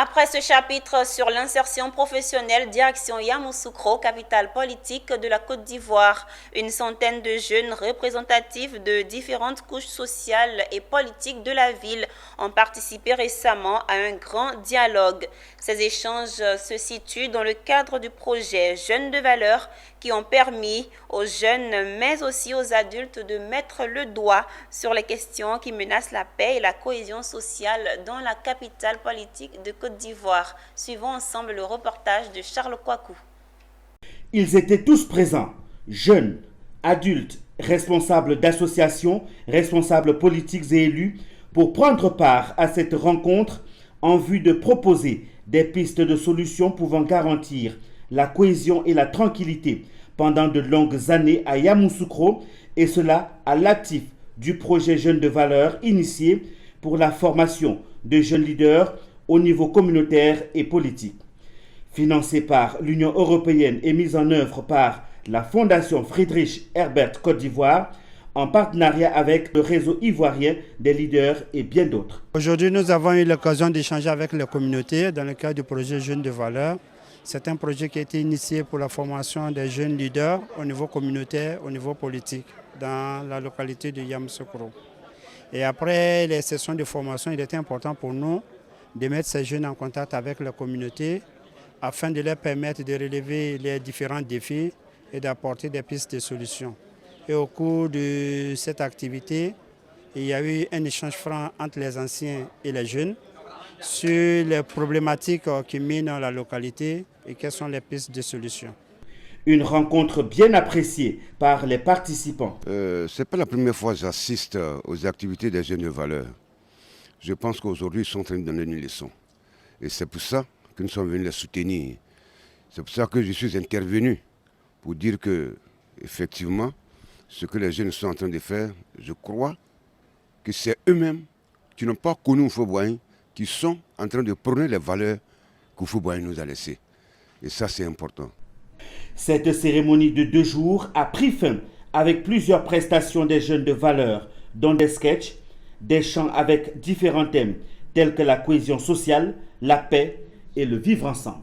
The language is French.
Après ce chapitre sur l'insertion professionnelle, direction Yamoussoukro, capitale politique de la Côte d'Ivoire, une centaine de jeunes représentatifs de différentes couches sociales et politiques de la ville ont participé récemment à un grand dialogue. Ces échanges se situent dans le cadre du projet Jeunes de valeur qui ont permis aux jeunes mais aussi aux adultes de mettre le doigt sur les questions qui menacent la paix et la cohésion sociale dans la capitale politique de Côte d'Ivoire. Suivons ensemble le reportage de Charles Kouakou. Ils étaient tous présents, jeunes, adultes, responsables d'associations, responsables politiques et élus, pour prendre part à cette rencontre en vue de proposer des pistes de solutions pouvant garantir la cohésion et la tranquillité pendant de longues années à Yamoussoukro, et cela à l'actif du projet Jeunes de valeur initié pour la formation de jeunes leaders au niveau communautaire et politique. Financé par l'Union européenne et mis en œuvre par la Fondation Friedrich Herbert Côte d'Ivoire, en partenariat avec le réseau ivoirien des leaders et bien d'autres. Aujourd'hui, nous avons eu l'occasion d'échanger avec les communautés dans le cadre du projet Jeunes de valeur. C'est un projet qui a été initié pour la formation des jeunes leaders au niveau communautaire, au niveau politique, dans la localité de Yamoussoukro. Et après les sessions de formation, il était important pour nous de mettre ces jeunes en contact avec la communauté afin de leur permettre de relever les différents défis et d'apporter des pistes de solutions. Et au cours de cette activité, il y a eu un échange franc entre les anciens et les jeunes sur les problématiques qui minent la localité et quelles sont les pistes de solutions. Une rencontre bien appréciée par les participants. Ce n'est pas la première fois que j'assiste aux activités des jeunes de valeur. Je pense qu'aujourd'hui, ils sont en train de donner une leçon. Et c'est pour ça que nous sommes venus les soutenir. C'est pour ça que je suis intervenu pour dire que, effectivement, ce que les jeunes sont en train de faire, je crois que c'est eux-mêmes qui n'ont pas connu Houphouët-Boigny, qui sont en train de prôner les valeurs qu'Houphouët-Boigny nous a laissées. Et ça, c'est important. Cette cérémonie de 2 jours a pris fin avec plusieurs prestations des jeunes de valeur, dont des sketchs, des chants avec différents thèmes, tels que la cohésion sociale, la paix et le vivre ensemble.